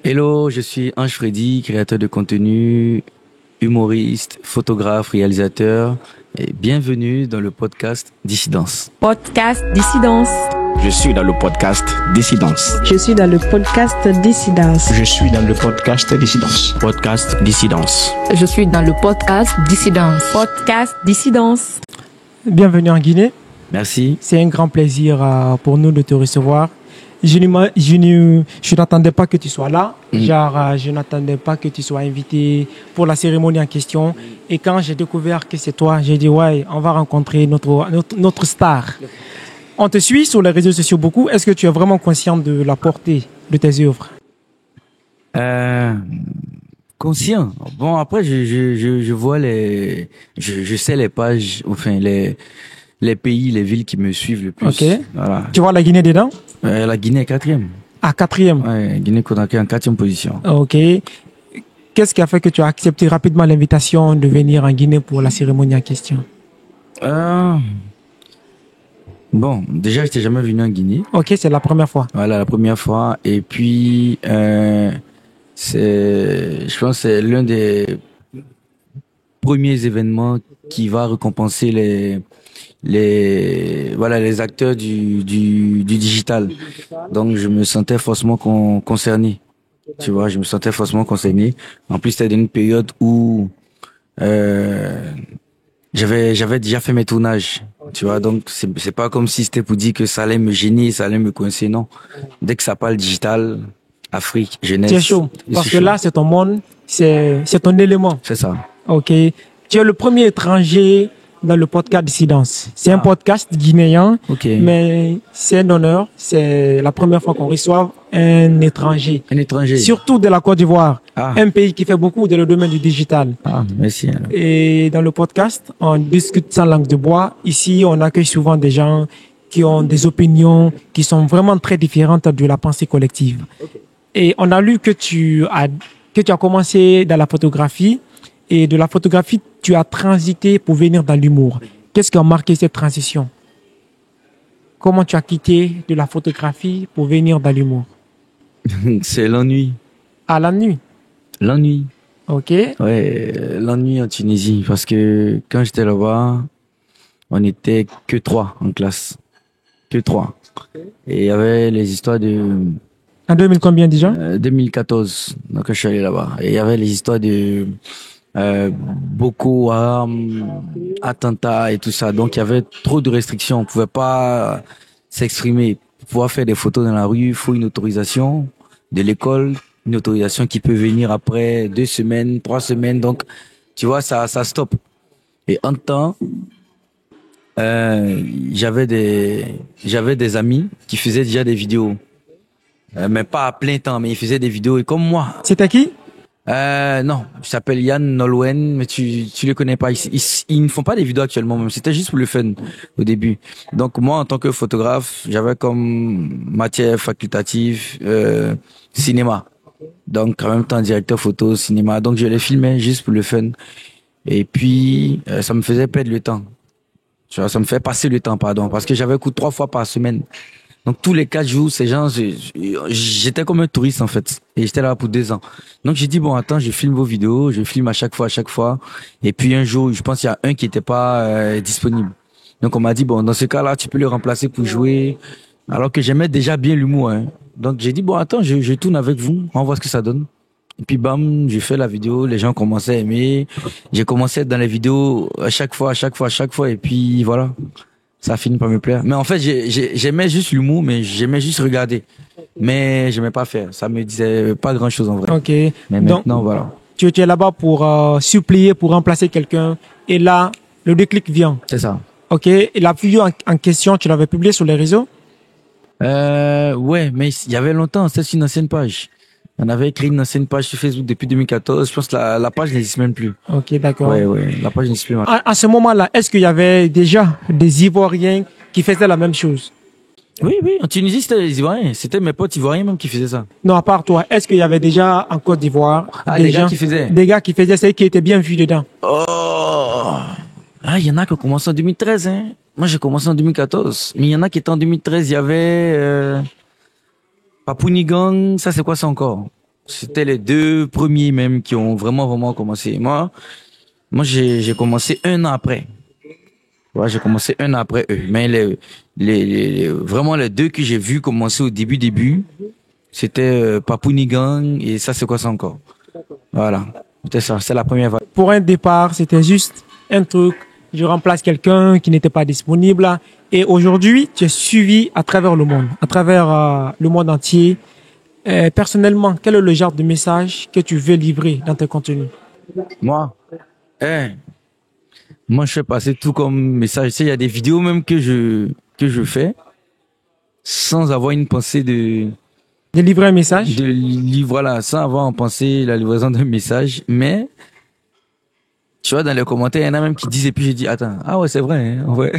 Hello, je suis Ange Freddy, créateur de contenu, humoriste, photographe, réalisateur. Et bienvenue dans le podcast Dissidence. Podcast Dissidence. Je suis dans le podcast Dissidence. Je suis dans le podcast Dissidence. Je suis dans le podcast Dissidence. Podcast Dissidence. Je suis dans le podcast Dissidence. Podcast Dissidence. Bienvenue en Guinée. Merci. C'est un grand plaisir pour nous de te recevoir. Je n'attendais pas que tu sois là. Je n'attendais pas que tu sois invité pour la cérémonie en question. Et quand j'ai découvert que c'est toi, j'ai dit, ouais, on va rencontrer notre star. On te suit sur les réseaux sociaux beaucoup. Est-ce que tu es vraiment conscient de la portée de tes œuvres? Conscient. Bon, après, je vois je sais les pages, enfin, les pays, les villes qui me suivent le plus. Ok. Voilà. Tu vois la Guinée dedans? La Guinée est 4e. À 4e. Ouais, Guinée-Conakry en 4e position. Ok. Qu'est-ce qui a fait que tu as accepté rapidement l'invitation de venir en Guinée pour la cérémonie en question? Bon, déjà, j'étais jamais venu en Guinée. Ok, c'est la première fois. Voilà, la première fois. Et puis, je pense que c'est l'un des premiers événements qui va récompenser les acteurs du digital. Donc, je me sentais forcément concerné. Tu vois, je me sentais forcément concerné. En plus, c'était une période où, j'avais déjà fait mes tournages. Tu vois, donc c'est pas comme si c'était pour dire que ça allait me gêner, ça allait me coincer, non. Dès que ça parle digital, Afrique, jeunesse. C'est chaud. Parce que chaud. là, c'est ton monde, c'est ton élément. C'est ça. Ok. Tu es le premier étranger dans le podcast Dissidence. C'est un podcast guinéen, Ok. mais c'est un honneur. C'est la première fois qu'on reçoit un étranger. Un étranger. Surtout de la Côte d'Ivoire. Ah. Un pays qui fait beaucoup dans le domaine du digital. Ah, merci. Alors. Et dans le podcast, on discute sans langue de bois. Ici, on accueille souvent des gens qui ont des opinions qui sont vraiment très différentes de la pensée collective. Okay. Et on a lu que tu as commencé dans la photographie, et de la photographie, tu as transité pour venir dans l'humour. Qu'est-ce qui a marqué cette transition? Comment tu as quitté de la photographie pour venir dans l'humour? C'est l'ennui. À la nuit. L'ennui. Ok. Ouais, l'ennui en Tunisie. Parce que quand j'étais là-bas, on était que 3 en classe. Que 3. Et il y avait les histoires de... En 2000 combien déjà? 2014, donc je suis allé là-bas. Et il y avait les histoires de Boko Haram, attentats et tout ça. Donc il y avait trop de restrictions. On pouvait pas s'exprimer. Pour pouvoir faire des photos dans la rue, il faut une autorisation de l'école, une autorisation qui peut venir après 2 semaines, 3 semaines. Donc tu vois, ça stoppe. Et en temps, j'avais des amis qui faisaient déjà des vidéos. Mais pas à plein temps, mais ils faisaient des vidéos et comme moi. C'était qui? Non, il s'appelle Yann Nolwenn, mais tu le connais pas. Ils ne font pas des vidéos actuellement, même. C'était juste pour le fun au début. Donc moi, en tant que photographe, j'avais comme matière facultative cinéma. Donc en même temps directeur photo, cinéma. Donc je les filmais juste pour le fun. Et puis ça me faisait perdre le temps. Tu vois, ça me fait passer le temps, pardon, parce que j'avais cours 3 fois par semaine. Donc tous les 4 jours, ces gens, j'étais comme un touriste en fait, et j'étais là pour 2 ans. Donc j'ai dit bon attends, je filme vos vidéos, je filme à chaque fois. Et puis un jour, je pense qu'il y a un qui était pas disponible. Donc on m'a dit bon dans ce cas-là, tu peux le remplacer pour jouer. Alors que j'aimais déjà bien l'humour. Hein. Donc j'ai dit bon attends, je tourne avec vous, on voit ce que ça donne. Et puis bam, j'ai fait la vidéo, les gens commençaient à aimer. J'ai commencé à être dans les vidéos à chaque fois, et puis voilà. Ça a fini par me plaire. Mais en fait, j'aimais juste l'humour, mais j'aimais juste regarder. Mais j'aimais pas faire. Ça me disait pas grand chose en vrai. Ok. Mais donc, maintenant, voilà. Tu es là-bas pour supplier, pour remplacer quelqu'un. Et là, le déclic vient. C'est ça. Ok. Et la vidéo en question, tu l'avais publiée sur les réseaux? Ouais, mais il y avait longtemps. C'était sur une ancienne page. On avait écrit une ancienne page sur Facebook depuis 2014. Je pense que la page n'existe même plus. Ok, d'accord. Ouais, la page n'existe plus. À ce moment-là, est-ce qu'il y avait déjà des Ivoiriens qui faisaient la même chose? Oui. En Tunisie, c'était les Ivoiriens. C'était mes potes Ivoiriens même qui faisaient ça. Non, à part toi, est-ce qu'il y avait déjà en Côte d'Ivoire des gars qui faisaient? Des gars qui faisaient, c'est qui étaient bien vus dedans? Oh! Ah, il y en a qui ont commencé en 2013, hein. Moi, j'ai commencé en 2014. Mais il y en a qui étaient en 2013. Il y avait Papounigang. Ça, c'est quoi ça encore? C'était les deux premiers même qui ont vraiment commencé. Moi, j'ai commencé un an après. Ouais, j'ai commencé un an après eux. Mais vraiment les deux que j'ai vus commencer au début, c'était Papou Nigang et ça c'est quoi ça encore? Voilà. C'était ça, c'est la première vague. Pour un départ, c'était juste un truc. Je remplace quelqu'un qui n'était pas disponible. Et aujourd'hui, tu es suivi à travers le monde, à travers le monde entier. Personnellement, quel est le genre de message que tu veux livrer dans tes contenus? Moi, hein, moi je fais passer tout comme message. Tu sais, il y a des vidéos même que je fais sans avoir une pensée De livrer un message? de livre, voilà, sans avoir en pensée la livraison d'un message. Mais tu vois, dans les commentaires, il y en a même qui disent, et puis j'ai dit, attends, ah ouais, c'est vrai, hein, ouais.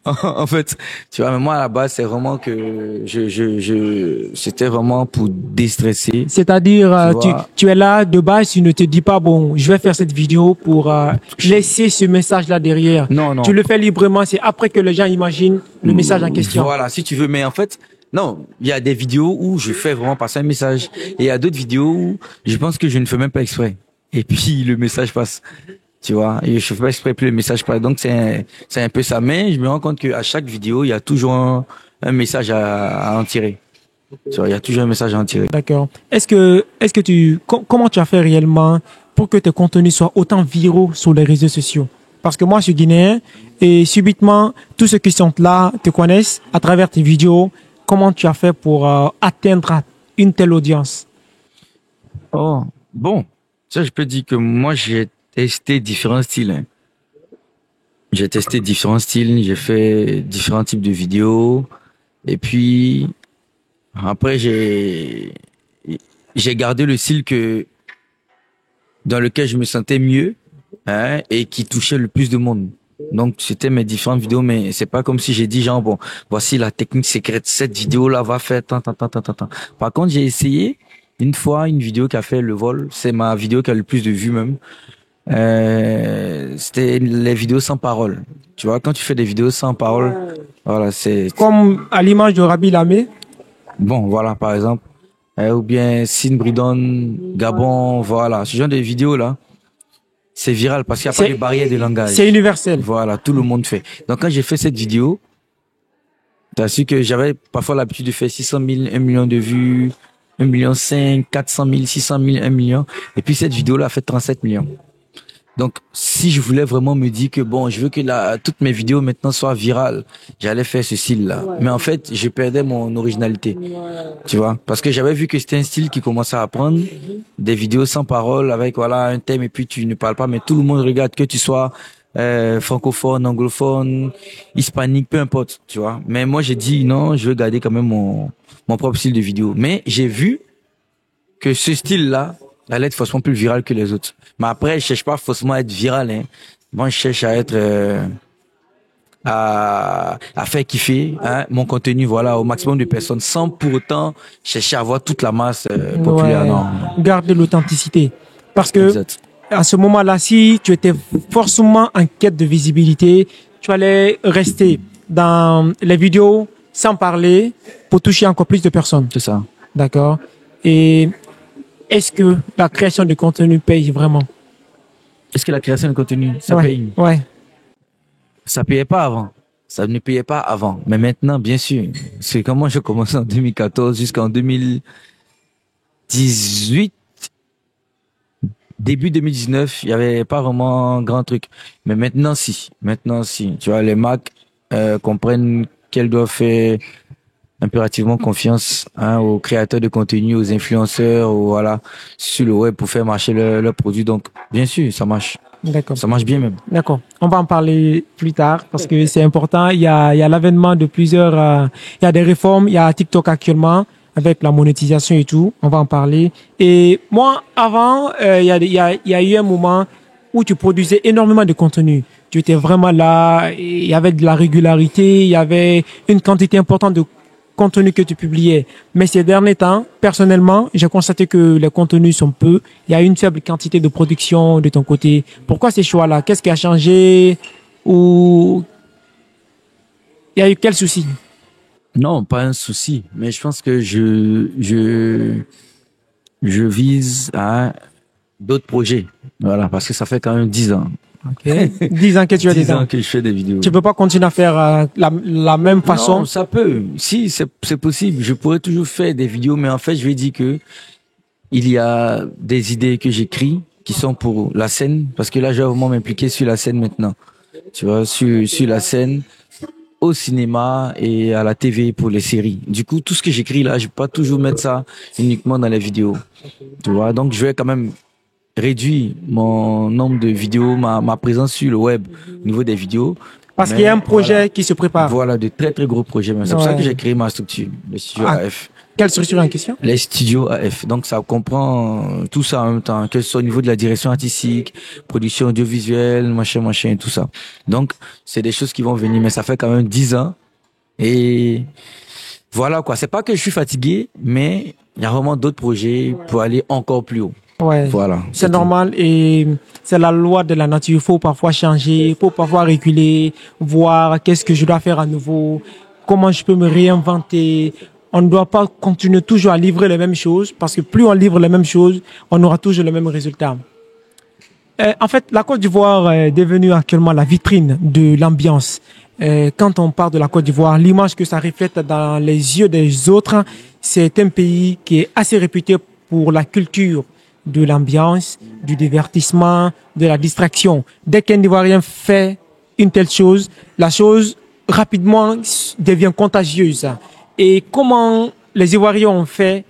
En fait, tu vois, mais moi, à la base, c'est vraiment que c'était vraiment pour déstresser. C'est-à-dire, Tu tu, vois. tu es là de base, tu ne te dis pas, bon, je vais faire cette vidéo pour laisser ce message-là derrière. Non, non. Tu le fais librement, c'est après que les gens imaginent le message en question. Voilà, si tu veux. Mais en fait, non, il y a des vidéos où je fais vraiment passer un message. Et il y a d'autres vidéos où je pense que je ne fais même pas exprès. Et puis, le message passe. Tu vois, et je fais pas exprès, puis le message passe. Donc, c'est un peu ça. Mais je me rends compte qu'à chaque vidéo, il y a toujours un message à en tirer. Tu vois, il y a toujours un message à en tirer. D'accord. Comment tu as fait réellement pour que tes contenus soient autant viraux sur les réseaux sociaux? Parce que moi, je suis guinéen et subitement, tous ceux qui sont là te connaissent à travers tes vidéos. Comment tu as fait pour atteindre une telle audience? Oh, bon. Ça, je peux dire que moi, j'ai testé différents styles, hein. J'ai testé différents styles, j'ai fait différents types de vidéos. Et puis, après, j'ai gardé le style dans lequel je me sentais mieux, hein, et qui touchait le plus de monde. Donc, c'était mes différentes vidéos, mais c'est pas comme si j'ai dit, genre, bon, voici la technique secrète, cette vidéo-là va faire tant, tant, tant, tant, tant, tant. Par contre, j'ai essayé une fois une vidéo qui a fait le vol. C'est ma vidéo qui a le plus de vues même. C'était les vidéos sans parole. Tu vois, quand tu fais des vidéos sans parole, voilà, c'est Comme à l'image de Rabi Lamé. bon, voilà, par exemple. Ou bien Sin Bridon, Gabon, voilà. Ce genre de vidéos là, c'est viral parce qu'il n'y a pas C'est de barrière de langage. c'est universel. Voilà, tout le monde fait. Donc quand j'ai fait cette vidéo, t'as su que j'avais parfois l'habitude de faire 600 000, 1 million de vues, 1 million 5, 400 000, 600 000, 1 million. Et puis cette vidéo-là a fait 37 millions. Donc, si je voulais vraiment me dire que bon, je veux que toutes mes vidéos maintenant soient virales, j'allais faire ce style-là. Mais en fait, je perdais mon originalité. Tu vois? Parce que j'avais vu que c'était un style qui commençait à prendre des vidéos sans parole avec, voilà, un thème et puis tu ne parles pas, mais tout le monde regarde, que tu sois francophone, anglophone, hispanique, peu importe, tu vois. Mais moi, j'ai dit non, je veux garder quand même mon propre style de vidéo. Mais j'ai vu que ce style-là allait être forcément plus viral que les autres. Mais après, je cherche pas forcément à être viral, hein. Moi, je cherche à être, à faire kiffer, hein, mon contenu, voilà, au maximum de personnes, sans pour autant chercher à avoir toute la masse populaire. Ouais. Non. Garder l'authenticité. Parce que Exact. à ce moment-là, si tu étais forcément en quête de visibilité, tu allais rester dans les vidéos sans parler pour toucher encore plus de personnes. C'est ça. D'accord? Et est-ce que la création de contenu paye vraiment? Est-ce que la création de contenu, ça Ouais. paye? Ouais. Ça payait pas avant. Ça ne payait pas avant. Mais maintenant, bien sûr. C'est comme moi, j'ai commencé en 2014 jusqu'en 2018. Début 2019, il y avait pas vraiment grand truc. Mais maintenant, si. Maintenant, si. Tu vois, les marques comprennent qu'elles doivent faire impérativement confiance, hein, aux créateurs de contenu, aux influenceurs, voilà, sur le web pour faire marcher leurs produits. Donc, bien sûr, ça marche. D'accord. Ça marche bien même. D'accord. On va en parler plus tard parce que c'est important. Il y a l'avènement de plusieurs, il y a des réformes. Il y a TikTok actuellement avec la monétisation et tout. On va en parler. Et moi, avant, il y a eu un moment où tu produisais énormément de contenu. Tu étais vraiment là. Il y avait de la régularité. Il y avait une quantité importante de contenu que tu publiais. Mais ces derniers temps, personnellement, j'ai constaté que les contenus sont peu. Il y a une faible quantité de production de ton côté. Pourquoi ces choix-là? Qu'est-ce qui a changé? Ou il y a eu quel souci? Non, pas un souci. Mais je pense que je vise à d'autres projets. Voilà, parce que ça fait quand même 10 ans. Ok. 10 ans que tu as 10 des ans dents. que je fais des vidéos. Tu peux pas continuer à faire la même façon. Non, ça peut. Si, c'est possible. Je pourrais toujours faire des vidéos, mais en fait, je vais dire que il y a des idées que j'écris qui sont pour la scène, parce que là, je vais vraiment m'impliquer sur la scène maintenant. Tu vois, sur la scène, au cinéma et à la TV pour les séries. Du coup, tout ce que j'écris là, je peux pas toujours mettre ça uniquement dans les vidéos. Tu vois, donc je vais quand même réduire mon nombre de vidéos, ma présence sur le web au niveau des vidéos. Parce Mais qu'il y a un projet voilà. qui se prépare. Voilà, de très très gros projets. C'est pour ça Ouais. que j'ai créé ma structure, le studio Ah. AF. Quelle structure en question? Les studios AF. Donc ça comprend tout ça en même temps, que ce soit au niveau de la direction artistique, production audiovisuelle, machin et tout ça. Donc c'est des choses qui vont venir, mais ça fait quand même 10 ans. Et voilà quoi. C'est pas que je suis fatigué, mais il y a vraiment d'autres projets pour aller encore plus haut. Ouais. Voilà. C'est tout. normal et c'est la loi de la nature. Il faut parfois changer, il faut parfois reculer, voir qu'est-ce que je dois faire à nouveau, comment je peux me réinventer. On ne doit pas continuer toujours à livrer les mêmes choses parce que plus on livre les mêmes choses, on aura toujours le même résultat. En fait, la Côte d'Ivoire est devenue actuellement la vitrine de l'ambiance. Quand on parle de la Côte d'Ivoire, l'image que ça reflète dans les yeux des autres, c'est un pays qui est assez réputé pour la culture de l'ambiance, du divertissement, de la distraction. Dès qu'un Ivoirien fait une telle chose, la chose rapidement devient contagieuse. Et comment les Ivoiriens ont fait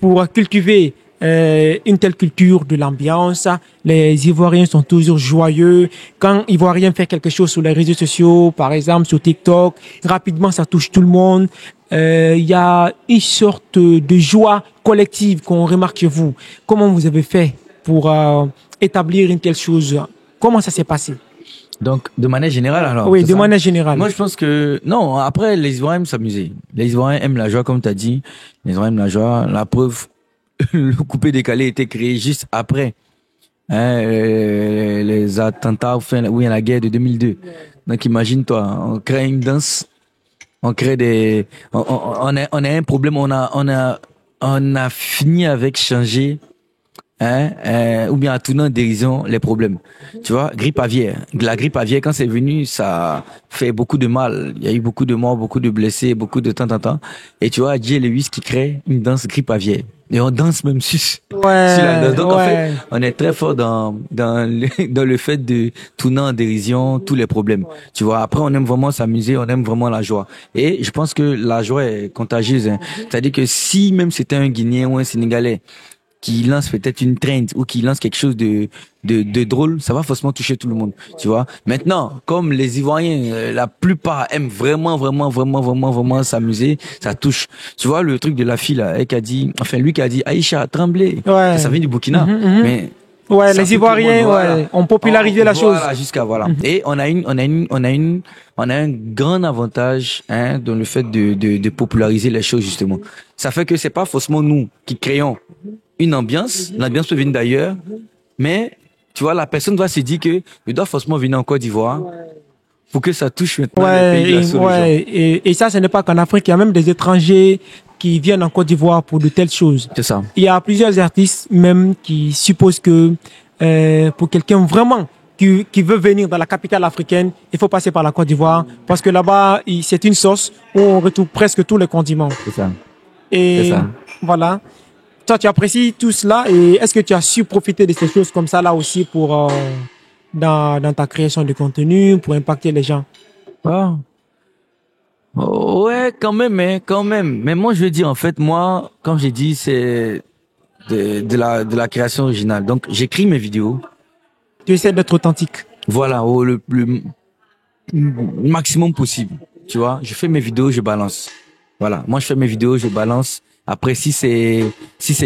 pour cultiver une telle culture de l'ambiance? Les Ivoiriens sont toujours joyeux. Quand Ivoirien fait quelque chose sur les réseaux sociaux, par exemple sur TikTok, rapidement ça touche tout le monde. Il y a une sorte de joie collective qu'on remarque chez vous. Comment vous avez fait pour établir une telle chose? Comment ça s'est passé? Donc de manière générale alors. Oui, c'est de ça? manière générale. Moi, je pense que non. Après, les Ivoiriens aiment s'amuser. Les Ivoiriens aiment la joie, comme tu as dit. Les Ivoiriens aiment la joie. La preuve, le coupé décalé a été créé juste après les attentats ou bien la guerre de 2002. Donc, imagine-toi, on crée une danse, on crée des, on a un problème, on a fini avec changer. Ou bien en tournant en dérision les problèmes. Tu vois, grippe aviaire. La grippe aviaire, quand c'est venu, ça fait beaucoup de mal. Il y a eu beaucoup de morts, beaucoup de blessés, beaucoup de temps. Et tu vois, Jay Lewis qui crée une danse grippe aviaire. Et on danse même sur la danse. Donc en fait, on est très fort dans le fait de tourner en dérision tous les problèmes. Tu vois, après on aime vraiment s'amuser, on aime vraiment la joie. Et je pense que la joie est contagieuse. C'est-à-dire que si même c'était un Guinéen ou un Sénégalais qui lance peut-être une trend ou qui lance quelque chose de drôle, ça va forcément toucher tout le monde, tu vois. Maintenant, comme les Ivoiriens, la plupart aiment vraiment s'amuser, ça touche. Tu vois, le truc de la fille, là, elle qui a dit, enfin, lui qui a dit, Aïcha, tremblez. Ouais. Ça vient du Burkina. Mais, ouais, ça les fait Ivoiriens, tout le monde, voilà. ont popularisé la chose. Voilà, jusqu'à voilà. Et on a un grand avantage, dans le fait de populariser les choses, justement. Ça fait que c'est pas forcément nous qui créons une ambiance. L'ambiance peut venir d'ailleurs, mais tu vois, la personne doit se dire que je dois forcément venir en Côte d'Ivoire pour que ça touche maintenant le pays de la sous-région. Et ça, ce n'est pas qu'en Afrique, il y a même des étrangers qui viennent en Côte d'Ivoire pour de telles choses. C'est ça. Il y a plusieurs artistes même qui supposent que pour quelqu'un vraiment qui veut venir dans la capitale africaine, il faut passer par la Côte d'Ivoire parce que là-bas, c'est une source où on retrouve presque tous les condiments. C'est ça. Et C'est ça. voilà. Toi, tu apprécies tout cela et est-ce que tu as su profiter de ces choses comme ça là aussi pour dans ta création de contenu, pour impacter les gens? Ah. Ouais, quand même. Mais moi, je veux dire, en fait, moi, comme j'ai dit, c'est de la création originale. Donc, j'écris mes vidéos. Tu essaies d'être authentique. Voilà, le maximum possible. Tu vois, je fais mes vidéos, je balance. Voilà, moi, je fais mes vidéos, je balance. Après, si c'est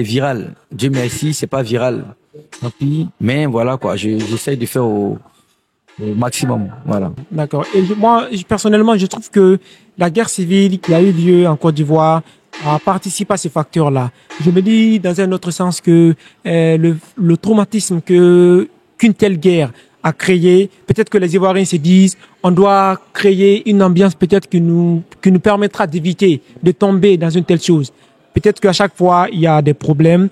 viral, Dieu merci, c'est pas viral. Tant pis. Mais voilà, quoi, j'essaie de faire au maximum. Voilà. D'accord. Et moi, personnellement, je trouve que la guerre civile qui a eu lieu en Côte d'Ivoire a participé à ces facteurs-là. Je me dis, dans un autre sens, que le traumatisme qu'une telle guerre a créé, peut-être que les Ivoiriens se disent, on doit créer une ambiance peut-être qui nous permettra d'éviter de tomber dans une telle chose. Peut-être qu'à chaque fois, il y a des problèmes.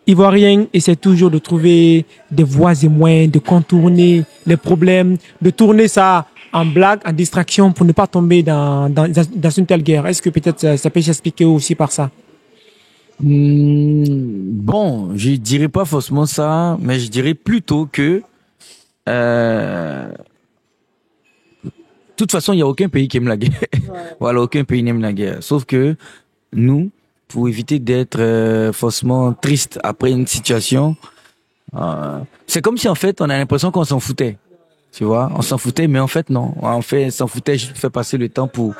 Ivoiriens essaient toujours de trouver des voies et moyens de contourner les problèmes, de tourner ça en blague, en distraction pour ne pas tomber dans une telle guerre. Est-ce que peut-être ça peut s'expliquer aussi par ça? Bon, je dirais pas forcément ça, mais je dirais plutôt que de toute façon, il y a aucun pays qui aime la guerre. Voilà, aucun pays n'aime la guerre. Sauf que nous, pour éviter d'être forcément triste après une situation, c'est comme si en fait on a l'impression qu'on s'en foutait. Tu vois, on s'en foutait, mais en fait non. En fait, on s'en foutait juste pour faire passer le temps pour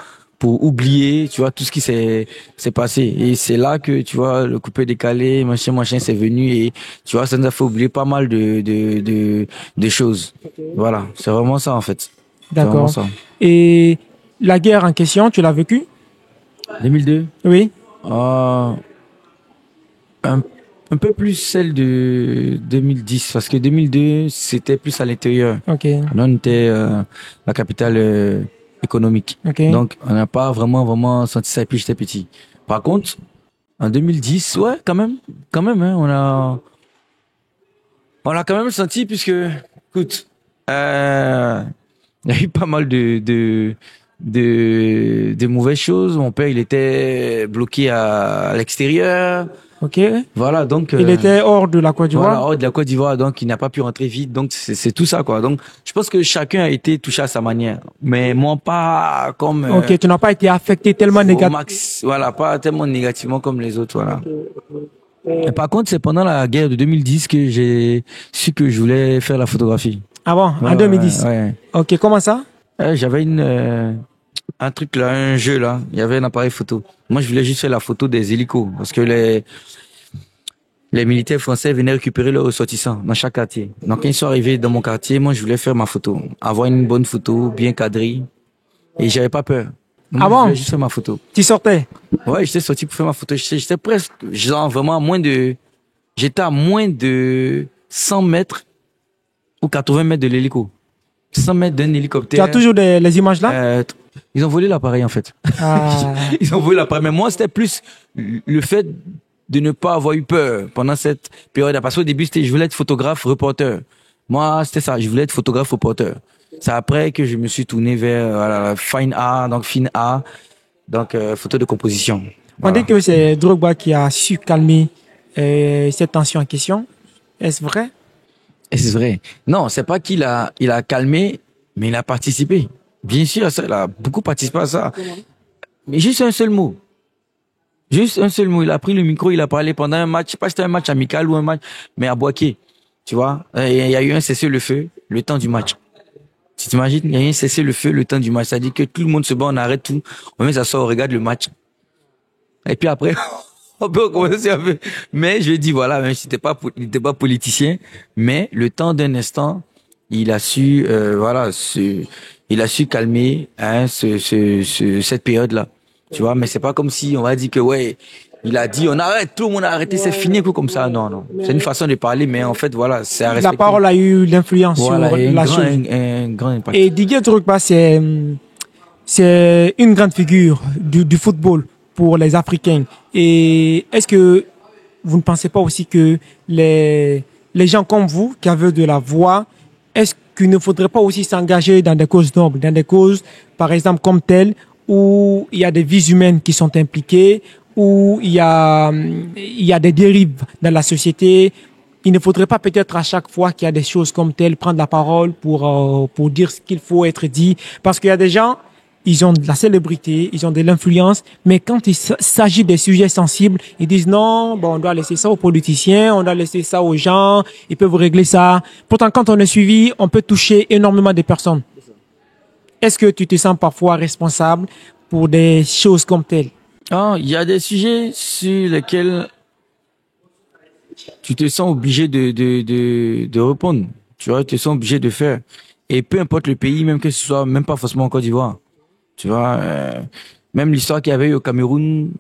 oublier, tu vois, tout ce qui s'est passé. Et c'est là que, tu vois, le coupé décalé, machin, c'est venu et, tu vois, ça nous a fait oublier pas mal de choses. Voilà. C'est vraiment ça, en fait. C'est vraiment D'accord. ça. Et la guerre en question, tu l'as vécue? 2002? Oui. Un, un peu plus celle de 2010, parce que 2002, c'était plus à l'intérieur. Ok. Là, on était la capitale économique. Ok. Donc, on n'a pas vraiment senti ça depuis j'étais petit. Par contre, en 2010, ouais, quand même, hein, on l'a quand même senti puisque, écoute, il y a eu pas mal de mauvaises choses. Mon père, il était bloqué à l'extérieur. Ok. Voilà, donc. Il était hors de la Côte d'Ivoire. Voilà, hors de la Côte d'Ivoire, donc il n'a pas pu rentrer vite. Donc c'est tout ça, quoi. Donc je pense que chacun a été touché à sa manière, mais moi pas comme. Ok, tu n'as pas été affecté tellement négativement. Voilà, pas tellement négativement comme les autres, voilà. Et par contre, c'est pendant la guerre de 2010 que j'ai su que je voulais faire la photographie. Ah bon, en 2010. Ouais. Ok, comment ça? J'avais un truc là, un jeu là. Il y avait un appareil photo. Moi, je voulais juste faire la photo des hélicos parce que les militaires français venaient récupérer leurs ressortissants dans chaque quartier. Donc, quand ils sont arrivés dans mon quartier, moi, je voulais faire ma photo. Avoir une bonne photo, bien cadrée. Et j'avais pas peur. Moi, Ah bon? Je voulais juste faire ma photo. Tu sortais? Ouais, j'étais sorti pour faire ma photo. J'étais presque, genre, vraiment j'étais à moins de 100 mètres ou 80 mètres de l'hélico. 100 mètres d'un hélicoptère. Tu as toujours les images là? Ils ont volé l'appareil, en fait. Ah. Ils ont volé l'appareil. Mais moi, c'était plus le fait de ne pas avoir eu peur pendant cette période. Parce qu'au début, je voulais être photographe, reporter. Moi, c'était ça. Je voulais être photographe, reporter. C'est après que je me suis tourné vers fine art, donc fine art, donc photo de composition. On dit que c'est Drogba qui a su calmer cette tension en question. Est-ce vrai? C'est vrai. Non, c'est pas il a calmé, mais il a participé. Bien sûr, ça, il a beaucoup participé à ça. Mais juste un seul mot. Juste un seul mot. Il a pris le micro, il a parlé pendant un match. Je sais pas si c'était un match amical ou un match, mais à Boaké. Tu vois, il y a eu un cessez-le-feu le temps du match. Tu t'imagines, il y a eu un cessez-le-feu le temps du match. C'est-à-dire que tout le monde se bat, on arrête tout. On met ça sort, on regarde le match. Et puis après, on peut recommencer un peu. Mais je dis, voilà, même s'il n'était pas politicien, mais le temps d'un instant, il a su, il a su calmer, hein, cette période-là. Tu vois, mais c'est pas comme si on va dire que, ouais, il a dit, on arrête, tout le monde a arrêté, c'est fini, quoi, comme ça. Non, non. C'est une façon de parler, mais en fait, voilà, c'est à respecter. La parole a eu l'influence Voilà, sur la chose. un grand impact. Et Didier Drogba, c'est une grande figure du football pour les Africains. Et est-ce que vous ne pensez pas aussi que les gens comme vous, qui avez de la voix, est-ce qu'il ne faudrait pas aussi s'engager dans des causes nobles, dans des causes, par exemple, comme telles, où il y a des vies humaines qui sont impliquées, où il y a des dérives dans la société? Il ne faudrait pas peut-être à chaque fois qu'il y a des choses comme telles prendre la parole pour dire ce qu'il faut être dit, parce qu'il y a des gens, ils ont de la célébrité, ils ont de l'influence, mais quand il s'agit des sujets sensibles, ils disent non, bon, on doit laisser ça aux politiciens, on doit laisser ça aux gens, ils peuvent régler ça. Pourtant, quand on est suivi, on peut toucher énormément de personnes. Est-ce que tu te sens parfois responsable pour des choses comme telles? Ah, il y a des sujets sur lesquels tu te sens obligé de répondre. Tu vois, tu te sens obligé de faire. Et peu importe le pays, même que ce soit même pas forcément en Côte d'Ivoire. Tu vois, même l'histoire qu'il y avait eu au Cameroun,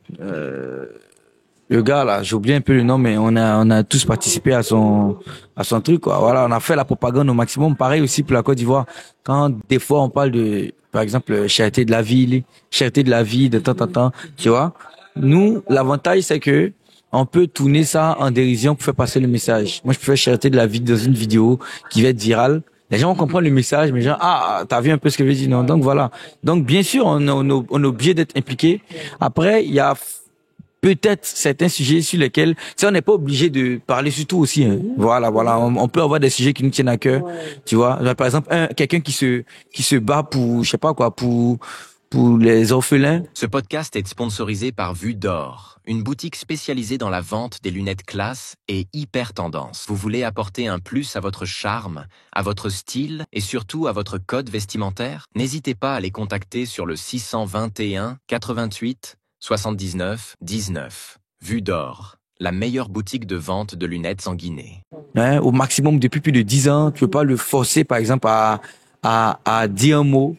le gars là, j'ai oublié un peu le nom, mais on a tous participé à son truc, quoi. Voilà, on a fait la propagande au maximum. Pareil aussi pour la Côte d'Ivoire. Quand des fois on parle de, par exemple, cherté de la vie, de temps en temps, tu vois. Nous, l'avantage c'est que on peut tourner ça en dérision pour faire passer le message. Moi, je peux faire chercher de la vie dans une vidéo qui va être virale. Les gens vont comprendre le message, mais genre, t'as vu un peu ce que je dis, non? Donc voilà. Donc bien sûr, on est obligé d'être impliqué. Après, il y a peut-être certains sujets sur lesquels, tu sais, on n'est pas obligé de parler sur tout aussi, hein. Voilà. On peut avoir des sujets qui nous tiennent à cœur, tu vois. Genre, par exemple, quelqu'un qui se bat pour, je sais pas quoi, pour les orphelins. Ce podcast est sponsorisé par Vue d'Or, une boutique spécialisée dans la vente des lunettes classe et hyper tendance. Vous voulez apporter un plus à votre charme, à votre style et surtout à votre code vestimentaire? N'hésitez pas à les contacter sur le 621 88 79 19. Vue d'Or, la meilleure boutique de vente de lunettes en Guinée. Hein, au maximum depuis plus de 10 ans, tu peux pas le forcer, par exemple, à dire un mot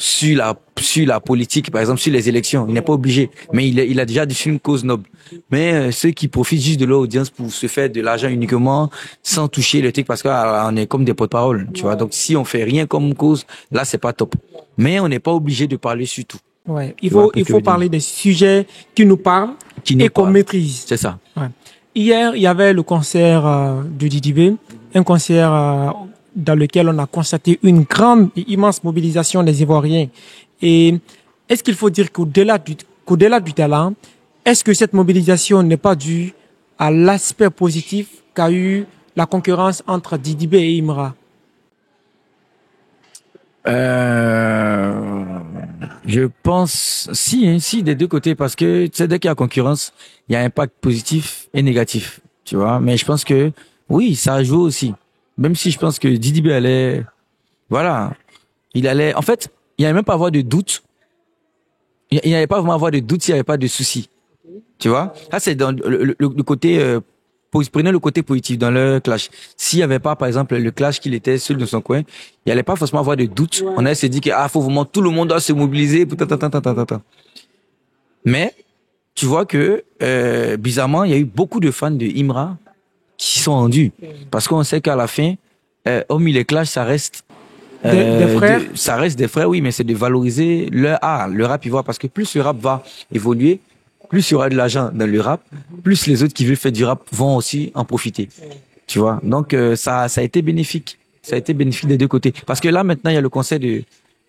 sur la politique, par exemple, sur les élections. Il n'est pas obligé. Mais il a déjà dit une cause noble. Mais ceux qui profitent juste de leur audience pour se faire de l'argent uniquement, sans toucher le truc, parce qu'on est comme des porte-parole, tu vois. Donc, si on fait rien comme cause, là, c'est pas top. Mais on n'est pas obligé de parler sur tout. Ouais. Il faut parler des sujets qui nous parlent et qu'on maîtrise. C'est ça. Ouais. Hier, il y avait le concert de Didi B, un concert dans lequel on a constaté une grande et immense mobilisation des Ivoiriens. Et est-ce qu'il faut dire qu'au-delà du talent, est-ce que cette mobilisation n'est pas due à l'aspect positif qu'a eu la concurrence entre Didi B et Imra? Je pense si des deux côtés, parce que tu sais, dès qu'il y a concurrence, il y a un impact positif et négatif, tu vois. Mais je pense que oui, ça a joué aussi. Même si je pense que Didi B allait, voilà, en fait, il n'y allait même pas avoir de doute. Il n'y allait pas vraiment avoir de doute s'il n'y avait pas de soucis. Tu vois? Là, c'est dans le côté, prenez le côté positif dans le clash. S'il n'y avait pas, par exemple, le clash qu'il était seul dans son coin, il n'y allait pas forcément avoir de doute. On allait se dire que, faut vraiment, tout le monde doit se mobiliser. Mais, tu vois que, bizarrement, il y a eu beaucoup de fans de Imra qui sont rendus. Parce qu'on sait qu'à la fin, hormis les clashs, ça reste des frères. Ça reste des frères, oui, mais c'est de valoriser leur art, le rap ivoire. Parce que plus le rap va évoluer, plus il y aura de l'argent dans le rap, plus les autres qui veulent faire du rap vont aussi en profiter. Tu vois. Donc ça a été bénéfique. Ça a été bénéfique des deux côtés. Parce que là maintenant il y a le concert de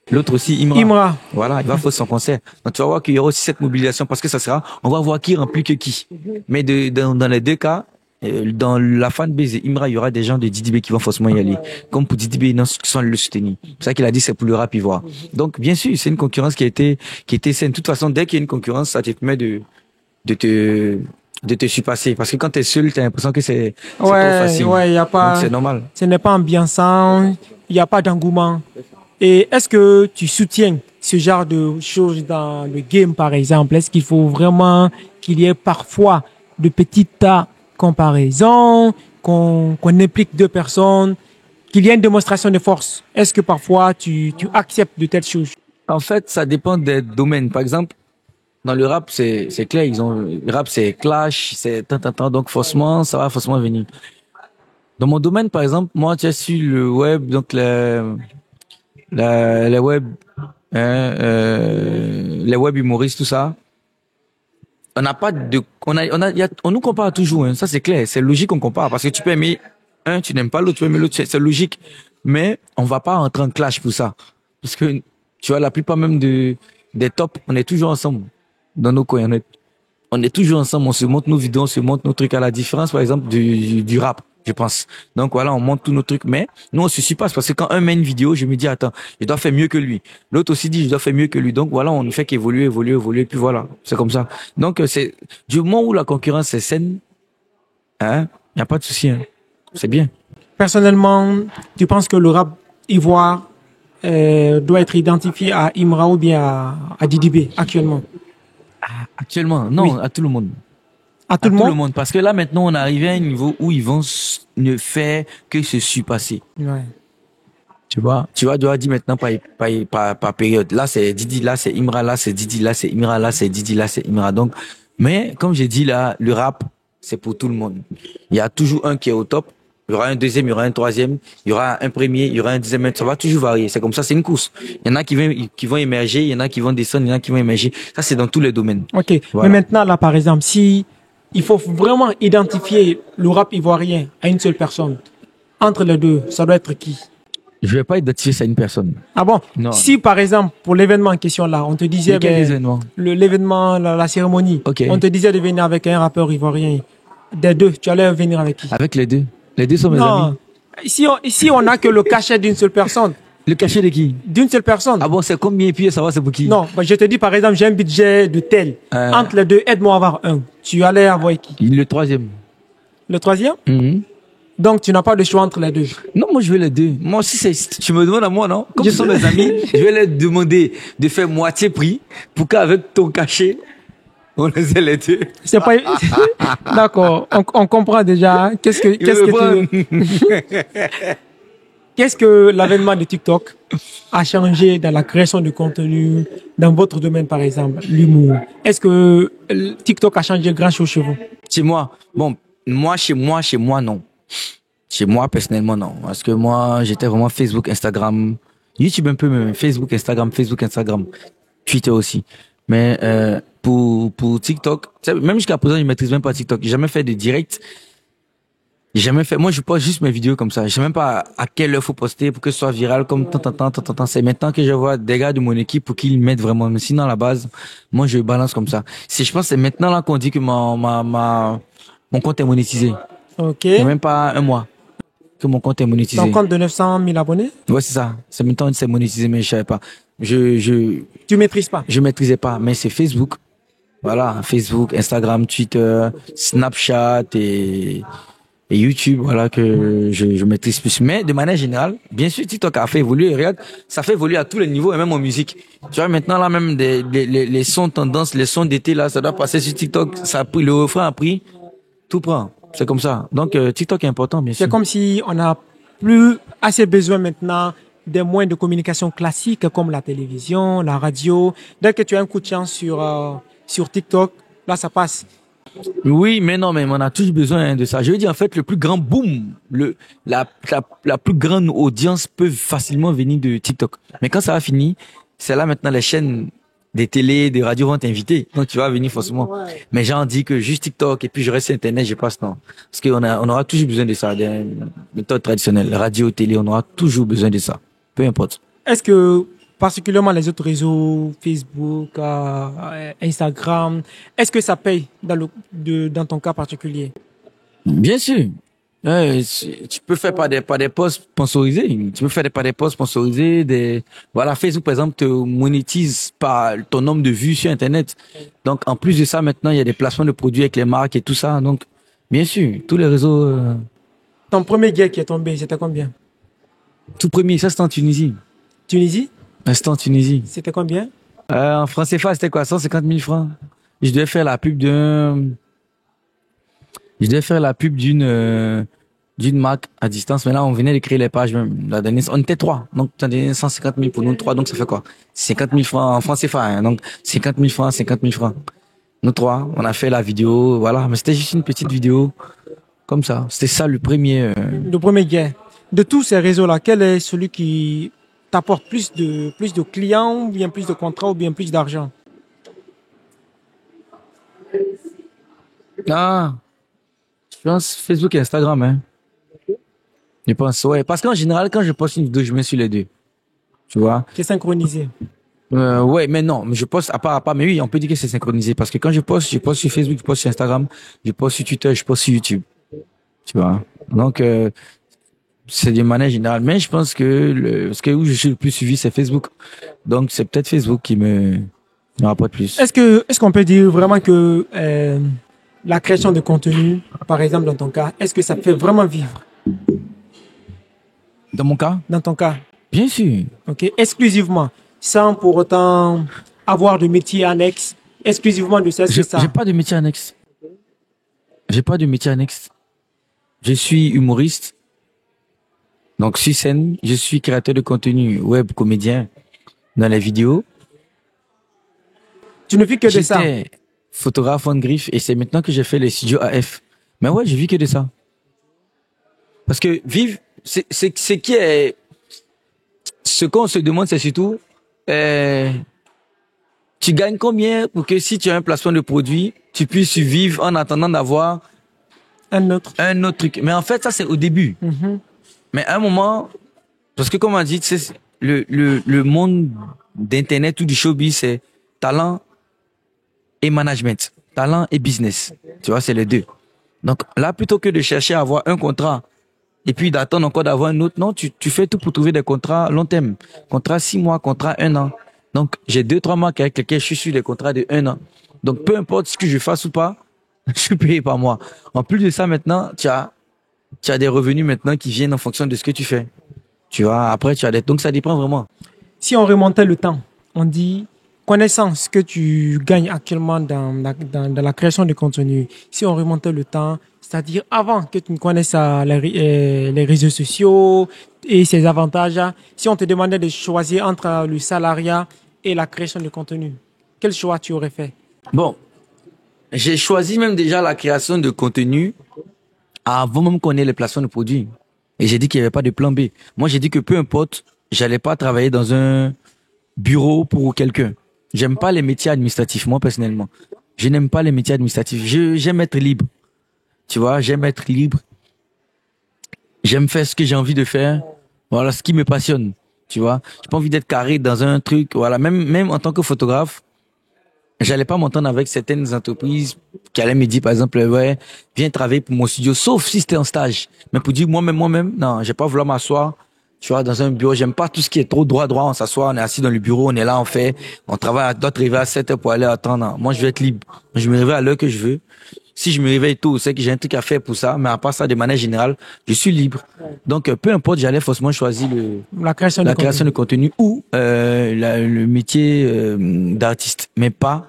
l'autre aussi, Imra. Voilà, il va faire son concert. Donc tu vas voir qu'il y aura aussi cette mobilisation parce que ça sera, on va voir qui remplit que qui. Mais dans les deux cas, dans la fanbase de Imra, il y aura des gens de Didi B qui vont forcément y aller. Comme pour Didi B, non, sans le soutenir. C'est ça qu'il a dit, c'est pour le rap ivoire. Donc, bien sûr, c'est une concurrence qui était saine. De toute façon, dès qu'il y a une concurrence, ça te permet de te surpasser. Parce que quand t'es seul, t'as l'impression que c'est trop facile. Ouais, y a pas. Donc, c'est normal. Ce n'est pas ambiançant. Il n'y a pas d'engouement. Et est-ce que tu soutiens ce genre de choses dans le game, par exemple? Est-ce qu'il faut vraiment qu'il y ait parfois de petites comparaison, qu'on implique deux personnes, qu'il y ait une démonstration de force? Est-ce que parfois tu acceptes de telles choses? En fait, ça dépend des domaines. Par exemple, dans le rap, c'est clair, le rap c'est clash, c'est tant, donc forcément, ça va forcément venir. Dans mon domaine, par exemple, moi, tu sais, sur le web, donc les web, les web humoristes, tout ça, on n'a pas de, on nous compare toujours, hein. Ça c'est clair, c'est logique qu'on compare parce que tu peux aimer un, tu n'aimes pas l'autre, tu peux aimer l'autre, c'est logique. Mais on va pas entrer en clash pour ça. Parce que, tu vois, la plupart même des tops, on est toujours ensemble dans nos coins. On est toujours ensemble, on se montre nos vidéos, on se montre nos trucs, à la différence, par exemple, du rap, je pense. Donc voilà, on montre tous nos trucs, mais nous, on se surpasse parce que quand un met une vidéo, je me dis, attends, je dois faire mieux que lui. L'autre aussi dit, je dois faire mieux que lui. Donc voilà, on ne fait qu'évoluer, puis voilà, c'est comme ça. Donc c'est, du moment où la concurrence est saine, hein, y a pas de souci, hein. C'est bien. Personnellement, tu penses que le rap ivoire doit être identifié à Imra ou bien à Didi B actuellement? Actuellement, non, oui. À tout le monde. À tout le monde? Parce que là, maintenant, on est arrivé à un niveau où ils vont ne faire que se surpasser. Ouais. Tu vois, dois dire maintenant par période. Là, c'est Didi, là, c'est Imra, là, c'est Didi, là, c'est Imra, là, c'est Didi, là, c'est Imra. Donc, mais, comme j'ai dit là, le rap, c'est pour tout le monde. Il y a toujours un qui est au top. Il y aura un deuxième, il y aura un troisième, il y aura un premier, il y aura un deuxième, ça va toujours varier. C'est comme ça, c'est une course. Il y en a qui vont émerger, il y en a qui vont descendre, il y en a qui vont émerger. Ça, c'est dans tous les domaines. Ok. Voilà. Mais maintenant, là, par exemple, si il faut vraiment identifier le rap ivoirien à une seule personne. Entre les deux, ça doit être qui? Je vais pas identifier ça à une personne. Ah bon? Non. Si par exemple, pour l'événement en question là, on te disait, Mais quel événement? l'événement, la cérémonie, Ok. on te disait de venir avec un rappeur ivoirien, des deux, tu allais venir avec qui? Avec les deux. Les deux sont mes amis. Non. Ici, on n'a que le cachet d'une seule personne. Le cachet de qui? D'une seule personne. Ah bon, c'est combien et puis savoir c'est pour qui? Non, bah, je te dis par exemple, j'ai un budget de tel. Entre les deux, aide-moi à avoir un. Tu allais avoir qui? Le troisième. Le troisième? Mhm. Donc, tu n'as pas de choix entre les deux. Non, moi je veux les deux. Moi aussi, tu me demandes à moi, non? Comme ce sont mes amis, je vais leur demander de faire moitié prix pour qu'avec ton cachet, on les ait les deux. C'est pas. D'accord, on comprend déjà. Qu'est-ce que l'avènement de TikTok a changé dans la création de contenu, dans votre domaine par exemple, l'humour? Est-ce que TikTok a changé grand chose chez vous? Chez moi, bon, chez moi, non. Chez moi, personnellement, non. Parce que moi, j'étais vraiment Facebook, Instagram, YouTube un peu, mais Facebook, Instagram, Twitter aussi. Mais pour TikTok, même jusqu'à présent, je ne maîtrise même pas TikTok. J'ai jamais fait de direct. J'ai jamais fait. Moi, je poste juste mes vidéos comme ça. Je sais même pas à quelle heure faut poster pour que ce soit viral comme tant. C'est maintenant que je vois des gars de mon équipe pour qu'ils mettent vraiment. Mais sinon, à la base, moi, je balance comme ça. Je pense que c'est maintenant là qu'on dit que mon compte est monétisé. Ok. Il n'y a même pas un mois que mon compte est monétisé. Ton compte de 900 000 abonnés? Ouais, c'est ça. C'est maintenant que c'est monétisé, mais je savais pas. Tu maîtrises pas? Je maîtrisais pas, mais c'est Facebook. Voilà, Facebook, Instagram, Twitter, Snapchat et YouTube, voilà, que je maîtrise plus. Mais de manière générale, bien sûr, TikTok a fait évoluer. Regarde, ça fait évoluer à tous les niveaux et même en musique. Tu vois, maintenant, là, même les sons tendances, les sons d'été, là, ça doit passer sur TikTok. Ça a pris, le refrain a pris, tout prend. C'est comme ça. Donc, TikTok est important, bien sûr. C'est comme si on n'a plus assez besoin maintenant des moyens de communication classiques comme la télévision, la radio. Dès que tu as un coup de chance sur TikTok, là, ça passe. Oui, mais non, mais on a tous besoin de ça. Je veux dire, en fait, le plus grand boom, la plus grande audience peut facilement venir de TikTok. Mais quand ça va finir, c'est là maintenant les chaînes des télés, des radios vont t'inviter. Donc, tu vas venir forcément. Ouais. Mais j'en dis que juste TikTok et puis je reste sur Internet, je passe non. Parce on aura toujours besoin de ça, des méthodes traditionnelles. Radio, télé, on aura toujours besoin de ça. Peu importe. Est-ce que, particulièrement les autres réseaux, Facebook, Instagram, est-ce que ça paye dans ton cas particulier? Bien sûr. Tu peux faire par des posts sponsorisés. Tu peux faire par des posts sponsorisés. Voilà, Facebook, par exemple, te monétise par ton nombre de vues sur Internet. Donc, en plus de ça, maintenant, il y a des placements de produits avec les marques et tout ça. Donc, bien sûr, tous les réseaux. Ton premier gars qui est tombé, c'était combien? Tout premier, ça, c'était en Tunisie. Tunisie? C'était en Tunisie. C'était combien? En francs CFA, c'était quoi? 150 000 francs. Je devais faire la pub d'une marque à distance, mais là, on venait de créer les pages même. La dernière, on était 3. Donc, tu as donné 150 000 pour nous 3. Donc, ça fait quoi? 50 000 francs en francs CFA, hein. Donc, 50 000 francs. Nous 3, on a fait la vidéo, voilà. Mais c'était juste une petite vidéo. Comme ça. C'était ça le premier. Le premier gain. De tous ces réseaux-là, quel est celui qui t'apporte plus de clients, ou bien plus de contrats, ou bien plus d'argent? Ah, je pense Facebook et Instagram, hein. Je pense, ouais. Parce qu'en général, quand je poste une vidéo, je mets sur les deux. Tu vois? C'est synchronisé. Ouais, mais non, je poste à part, mais oui, on peut dire que c'est synchronisé. Parce que quand je poste sur Facebook, je poste sur Instagram, je poste sur Twitter, je poste sur YouTube. Tu vois? Donc, c'est de manière générale. Mais je pense que ce que où je suis le plus suivi, c'est Facebook. Donc, c'est peut-être Facebook qui me rapporte plus. Est-ce qu'on peut dire vraiment que la création de contenu, par exemple dans ton cas, est-ce que ça fait vraiment vivre? Dans mon cas? Dans ton cas? Bien sûr. Ok, exclusivement, sans pour autant avoir de métier annexe, exclusivement de ça, c'est ça? J'ai pas de métier annexe. J'ai pas de métier annexe. Je suis humoriste. Donc, sur scène, je suis créateur de contenu web, comédien dans les vidéos. Tu ne vis que de ça? J'étais photographe en griffe et c'est maintenant que j'ai fait les studios AF. Mais ouais, je vis que de ça. Parce que vivre, c'est qui est, ce qu'on se demande, c'est surtout, tu gagnes combien pour que si tu as un placement de produit, tu puisses vivre en attendant d'avoir Un autre. un autre truc. Mais en fait, ça, c'est au début. Mais à un moment, parce que comme on dit, tu sais, le monde d'Internet ou du showbiz, c'est talent et management. Talent et business. Tu vois, c'est les deux. Donc là, plutôt que de chercher à avoir un contrat et puis d'attendre encore d'avoir un autre, non, tu fais tout pour trouver des contrats long terme. Contrat 6 mois, contrat 1 an. Donc, j'ai 2-3 mois avec lesquels je suis sur des contrats de 1 an. Donc, peu importe ce que je fasse ou pas, je suis payé par mois. En plus de ça, maintenant, tu as des revenus maintenant qui viennent en fonction de ce que tu fais. Tu vois, après, tu as des... Donc, ça dépend vraiment. Si on remontait le temps, on dit, connaissant ce que tu gagnes actuellement dans la création de contenu, si on remontait le temps, c'est-à-dire avant que tu ne connaisses les réseaux sociaux et ses avantages, si on te demandait de choisir entre le salariat et la création de contenu, quel choix tu aurais fait? Bon, j'ai choisi même déjà la création de contenu avant même qu'on ait les placements de produits. Et j'ai dit qu'il n'y avait pas de plan B. Moi, j'ai dit que peu importe, j'allais pas travailler dans un bureau pour quelqu'un. J'aime pas les métiers administratifs, moi, personnellement. Je n'aime pas les métiers administratifs. J'aime être libre. Tu vois, j'aime être libre. J'aime faire ce que j'ai envie de faire. Voilà, ce qui me passionne. Tu vois, j'ai pas envie d'être carré dans un truc. Voilà, même en tant que photographe, j'allais pas m'entendre avec certaines entreprises qui allaient me dire, par exemple, ouais, viens travailler pour mon studio, sauf si c'était en stage. Mais pour dire moi-même, non, j'ai pas vouloir m'asseoir, tu vois, dans un bureau. J'aime pas tout ce qui est trop droit, on s'assoit, on est assis dans le bureau, on est là, on travaille, on doit arriver à 7 heures pour aller attendre. Non, moi, je veux être libre. Je me réveille à l'heure que je veux. Si je me réveille tôt, c'est que j'ai un truc à faire pour ça, mais à part ça, de manière générale, je suis libre. Donc, peu importe, j'allais forcément choisir La création de contenu ou le métier d'artiste, mais pas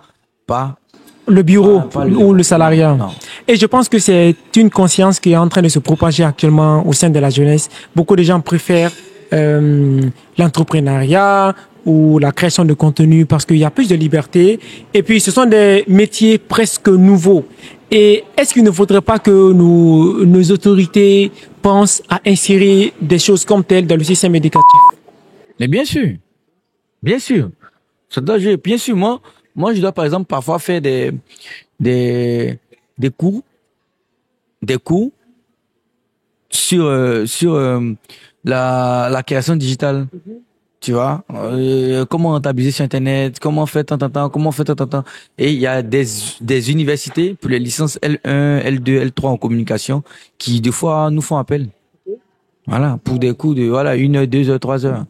le bureau ou le salariat. Non. Et je pense que c'est une conscience qui est en train de se propager actuellement au sein de la jeunesse. Beaucoup de gens préfèrent l'entrepreneuriat ou la création de contenu parce qu'il y a plus de liberté. Et puis, ce sont des métiers presque nouveaux. Et est-ce qu'il ne faudrait pas que nos autorités pensent à insérer des choses comme telles dans le système éducatif? Mais bien sûr. Ça doit jouer. Bien sûr, moi, je dois, par exemple, parfois faire des cours sur la création digitale. Tu vois, comment rentabiliser sur Internet, comment faire tant. Et il y a des universités pour les licences L1, L2, L3 en communication qui, des fois, nous font appel. Voilà, pour des cours de, 1 heure, 2 heures, 3 heures.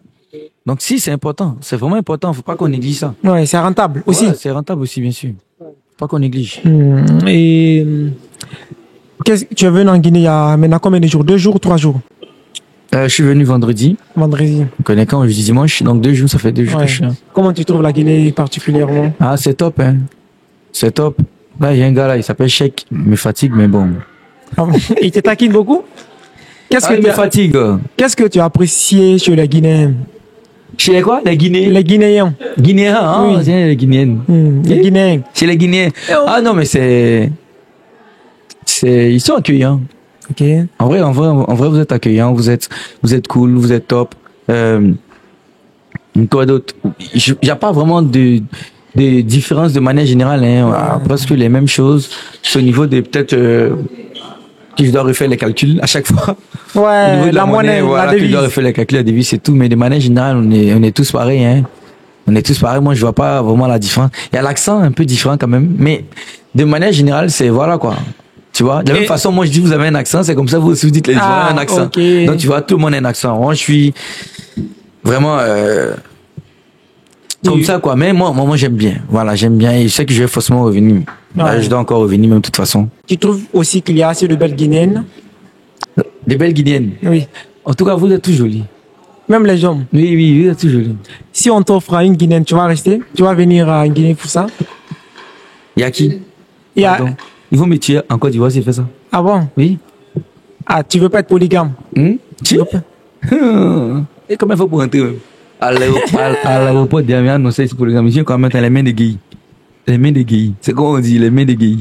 Donc, si, c'est important. C'est vraiment important. Faut pas qu'on néglige ça. Ouais, c'est rentable aussi. Voilà, c'est rentable aussi, bien sûr. Faut pas qu'on néglige. Et tu es venu en Guinée il y a maintenant combien de jours? 2 jours ou 3 jours? Je suis venu vendredi. Vendredi. On connaît quand? Je dis dimanche. Donc 2 jours, ça fait 2 jours que je suis là. Comment tu trouves la Guinée particulièrement? Ah, c'est top, hein. C'est top. Là, il y a un gars là, il s'appelle Cheikh. Il me fatigue, mais bon. Il te taquine beaucoup? Il me fatigue. Qu'est-ce que tu as apprécié chez les Guinéens? Chez les quoi? Les Guinéens? Les Guinéens. Guinéens, hein? Oui. Les Guinéennes. Les Guinéens. Chez les Guinéens. Ah non, mais ils sont accueillants. Ok. En vrai, vous êtes accueillants, vous êtes cool, vous êtes top. Quoi d'autre? Il n'y a pas vraiment de différence de manière générale, hein. Presque les mêmes choses. C'est au niveau de peut-être que je dois refaire les calculs à chaque fois. Ouais, au niveau de la monnaie, voilà, la que je devise. dois refaire les calculs, la devise, c'est tout. Mais de manière générale, on est tous pareils, hein. On est tous pareils. Moi, je vois pas vraiment la différence. Il y a l'accent un peu différent quand même, mais de manière générale, c'est voilà quoi. Tu vois, de la même façon, moi je dis vous avez un accent, c'est comme ça vous aussi vous dites les gens ont un accent. Okay. Donc tu vois, tout le monde a un accent. Moi, je suis vraiment comme ça quoi. Mais moi j'aime bien. Voilà, j'aime bien et je sais que je vais forcément revenir. Ouais. Je dois encore revenir même de toute façon. Tu trouves aussi qu'il y a assez de belles Guinéennes? Des belles Guinéennes. Oui. En tout cas, vous êtes tous jolis. Même les hommes. Oui, vous êtes tous jolis. Si on t'offre une Guinéenne, tu vas rester? Tu vas venir en Guinée pour ça? Il y a qui? Il y a... Pardon. Ils vont me tuer en Côte d'Ivoire s'ils font ça. Ah bon? Oui. Ah, tu veux pas être polygame? Tu veux pas? Et comment il faut pour entrer même? À l'aéroport d'Amiens, non, c'est pour les amis, quand même les mains de gays. Les mains de gays. C'est comment on dit, les mains de gays.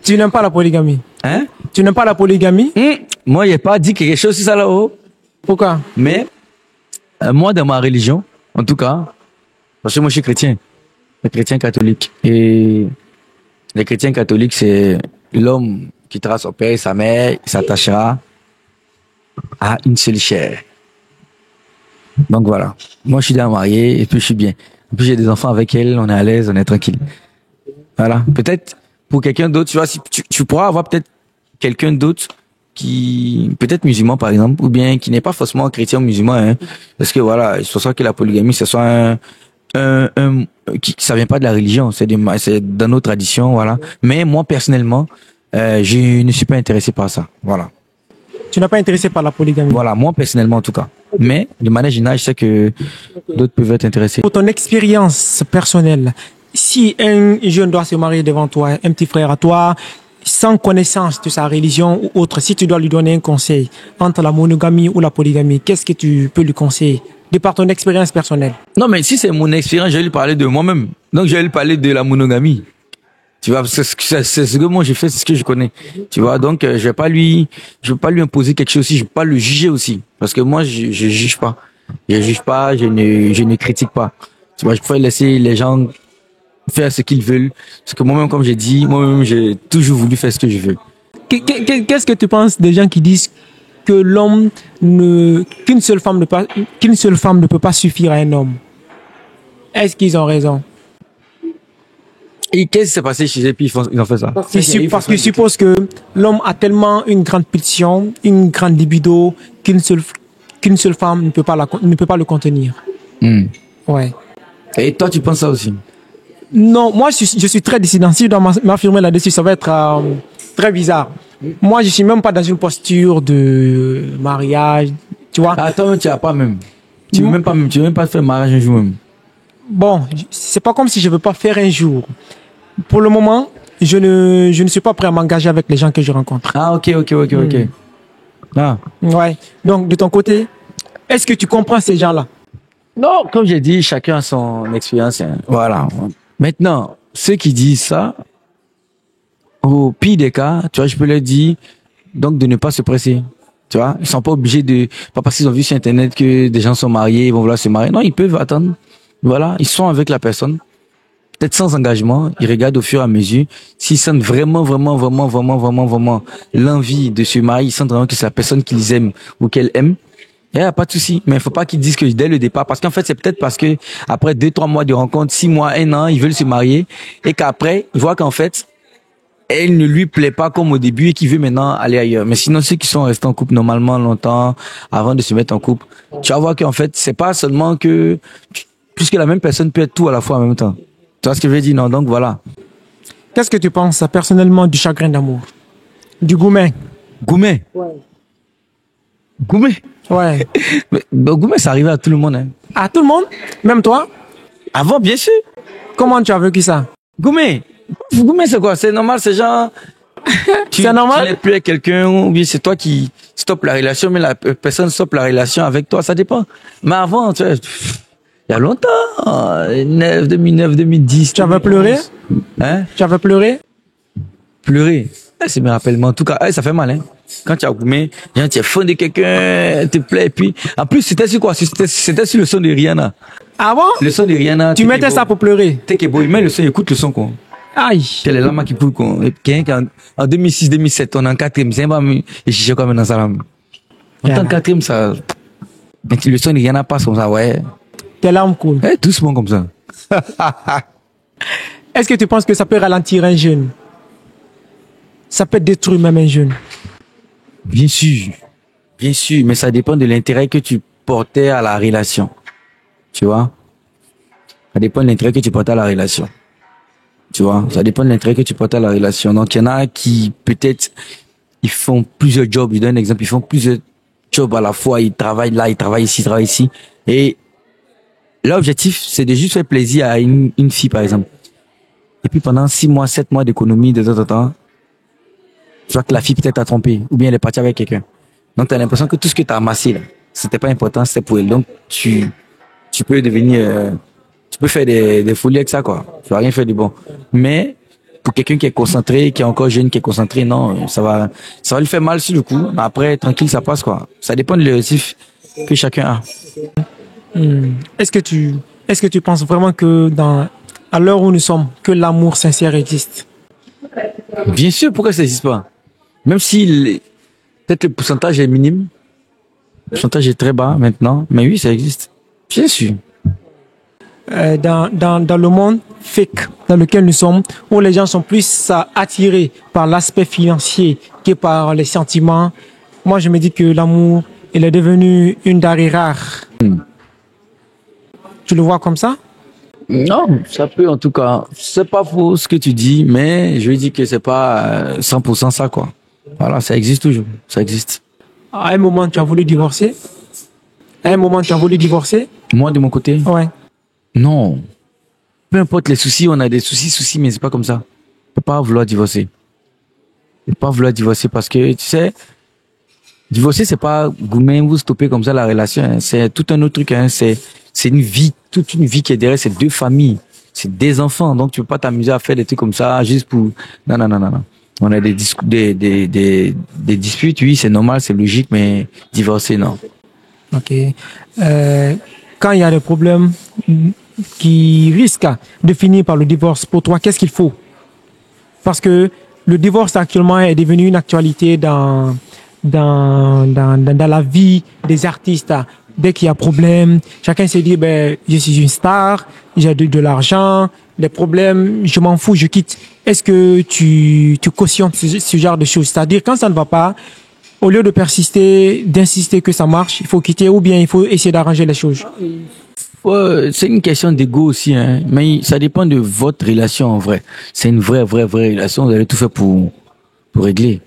Tu n'aimes pas la polygamie? Hein? Tu n'aimes pas la polygamie? Moi, il n'ai pas dit quelque chose sur ça là-haut. Pourquoi? Mais, moi, dans ma religion, en tout cas, parce que moi, je suis chrétien. les chrétiens catholiques. Et les chrétiens catholiques, c'est l'homme qui quittera son père et sa mère, il s'attachera à une seule chair. Donc voilà. Moi, je suis déjà marié et puis je suis bien. Et puis j'ai des enfants avec elle, on est à l'aise, on est tranquille. Voilà. Peut-être pour quelqu'un d'autre, tu vois, si tu pourras avoir peut-être quelqu'un d'autre qui, peut-être musulman par exemple, ou bien qui n'est pas forcément chrétien ou musulman, hein, parce que voilà, je pense que la polygamie, ce soit ça vient pas de la religion, c'est dans nos traditions, voilà. Mais moi personnellement, je ne suis pas intéressé par ça, voilà. Tu n'es pas intéressé par la polygamie? Voilà, moi personnellement en tout cas. Mais de manière générale, je sais que d'autres peuvent être intéressés. Pour ton expérience personnelle, si un jeune doit se marier devant toi, un petit frère à toi, sans connaissance de sa religion ou autre, si tu dois lui donner un conseil entre la monogamie ou la polygamie, qu'est-ce que tu peux lui conseiller de par ton expérience personnelle? Non, mais si c'est mon expérience, je vais lui parler de moi-même. Donc, je vais lui parler de la monogamie. Tu vois, c'est ce que moi j'ai fait, c'est ce que je connais. Tu vois, donc je vais pas lui imposer quelque chose aussi, je vais pas le juger aussi, parce que moi je juge pas, je ne critique pas. Tu vois, je préfère laisser les gens faire ce qu'ils veulent, parce que moi-même, comme j'ai dit, moi-même j'ai toujours voulu faire ce que je veux. Qu'est-ce que tu penses des gens qui disent que qu'une seule femme ne peut pas suffire à un homme? Est-ce qu'ils ont raison? Et qu'est-ce qui s'est passé chez eux, puis ils ont fait ça? Parce qu'ils supposent que l'homme a tellement une grande pulsion, une grande libido, qu'une seule femme ne peut pas le contenir. Ouais. Et toi, tu penses ça aussi? Non, moi, je suis très dissident. Si je dois m'affirmer là-dessus, ça va être très bizarre. Moi, je suis même pas dans une posture de mariage, tu vois. Ah, toi, tu n'as pas même. Tu veux même pas faire mariage un jour même. Bon, c'est pas comme si je veux pas faire un jour. Pour le moment, je ne suis pas prêt à m'engager avec les gens que je rencontre. Ah, ok. Ah. Ouais. Donc, de ton côté, est-ce que tu comprends ces gens-là? Non, comme j'ai dit, chacun a son expérience. Hein. Voilà. Maintenant, ceux qui disent ça, au pire des cas, tu vois, je peux leur dire, donc de ne pas se presser. Tu vois, ils sont pas obligés pas parce qu'ils ont vu sur Internet que des gens sont mariés, ils vont vouloir se marier. Non, ils peuvent attendre. Voilà, ils sont avec la personne. Peut-être sans engagement, ils regardent au fur et à mesure. S'ils sentent vraiment l'envie de se marier, ils sentent vraiment que c'est la personne qu'ils aiment ou qu'elle aime. Il n'y a pas de souci. Mais il faut pas qu'ils disent que dès le départ, parce qu'en fait, c'est peut-être parce que après 2-3 mois de rencontre, 6 mois, 1 an, ils veulent se marier et qu'après, ils voient qu'en fait, elle ne lui plaît pas comme au début et qu'il veut maintenant aller ailleurs. Mais sinon, ceux qui sont restés en couple normalement longtemps avant de se mettre en couple, tu vas voir qu'en fait, c'est pas seulement puisque la même personne peut être tout à la fois en même temps. Tu vois ce que je veux dire, non? Donc voilà. Qu'est-ce que tu penses personnellement du chagrin d'amour? Du goumet? Goumet? Ouais. Goumet? Ouais. Mais goumet, ça arrivait à tout le monde. Hein. À tout le monde? Même toi? Avant, bien sûr. Comment tu as vécu ça? Goumet, c'est quoi? C'est normal, c'est genre... C'est normal? Tu n'es plus avec quelqu'un ou bien c'est toi qui stoppe la relation, mais la personne stoppe la relation avec toi, ça dépend. Mais avant, tu vois... Il y a longtemps, 2009, 2010. Tu avais pleuré? Hein? Tu avais pleuré? Pleurer? Ça me rappelle, mais en tout cas, ça fait mal, hein. Quand tu as goumé, tu es fan de quelqu'un, te plaît, et puis, en plus, c'était sur quoi? C'était sur le son de Rihanna. Ah bon? Le son de Rihanna. Tu mettais ça pour pleurer? T'es que beau, il met le son, écoute le son, quoi. Aïe. Quelle est l'âme qui peut, quoi. En 2006, 2007, on est en quatrième, c'est pas, et je sais quoi maintenant, ça, là. En tant que quatrième, ça, le son de Rihanna passe comme ça, ouais. Tes larmes coulent. Doucement comme ça. Est-ce que tu penses que ça peut ralentir un jeune? Ça peut détruire même un jeune? Bien sûr, mais ça dépend de l'intérêt que tu portais à la relation. Tu vois? Ça dépend de l'intérêt que tu portais à la relation. Tu vois? Ça dépend de l'intérêt que tu portais à la relation. Donc, il y en a qui, peut-être, ils font plusieurs jobs. Je donne un exemple. Ils font plusieurs jobs à la fois. Ils travaillent là, ils travaillent ici. Et l'objectif, c'est de juste faire plaisir à une fille, par exemple. Et puis pendant 6 mois, 7 mois d'économie, de temps en temps, tu vois que la fille peut-être t'a trompé, ou bien elle est partie avec quelqu'un. Donc tu as l'impression que tout ce que tu as amassé, là, c'était pas important, c'était pour elle. Donc tu peux devenir, tu peux faire des folies avec ça, quoi. Tu vas rien faire de bon. Mais pour quelqu'un qui est concentré, qui est encore jeune, qui est concentré, non, ça va lui faire mal sur le coup. Après, tranquille, ça passe, quoi. Ça dépend de l'objectif que chacun a. Est-ce que tu penses vraiment que dans à l'heure où nous sommes, que l'amour sincère existe? Bien sûr, pourquoi ça n'existe pas? Même si peut-être le pourcentage est minime, le pourcentage est très bas maintenant, mais oui, ça existe. Bien sûr. Dans le monde fake dans lequel nous sommes, où les gens sont plus attirés par l'aspect financier que par les sentiments, moi je me dis que l'amour, il est devenu une denrée rare. Tu le vois comme ça? Non, ça peut en tout cas. C'est pas faux ce que tu dis, mais je dis que c'est pas 100% ça, quoi. Voilà, ça existe toujours. Ça existe. À un moment, tu as voulu divorcer? À un moment, tu as voulu divorcer? Moi, de mon côté? Ouais. Non. Peu importe les soucis, on a des soucis, mais c'est pas comme ça. On peut pas vouloir divorcer. On peut pas vouloir divorcer parce que, tu sais, divorcer, c'est pas gourmet, vous stopper comme ça la relation. Hein. C'est tout un autre truc. Hein. C'est une vie, toute une vie qui est derrière. C'est 2 familles. C'est des enfants. Donc, tu peux pas t'amuser à faire des trucs comme ça juste pour... Non. On a des disputes, oui, c'est normal, c'est logique, mais divorcer, non. Ok. Quand il y a des problèmes qui risquent de finir par le divorce, pour toi, qu'est-ce qu'il faut? Parce que le divorce actuellement est devenu une actualité dans la vie des artistes. Dès qu'il y a problème, chacun se dit, ben, je suis une star, j'ai de l'argent, les problèmes, je m'en fous, je quitte. Est-ce que tu cautionnes ce genre de choses? C'est-à-dire, quand ça ne va pas, au lieu de persister, d'insister que ça marche, il faut quitter ou bien il faut essayer d'arranger les choses? C'est une question d'ego aussi, hein. Mais ça dépend de votre relation en vrai. C'est une vraie relation. Vous allez tout faire pour régler.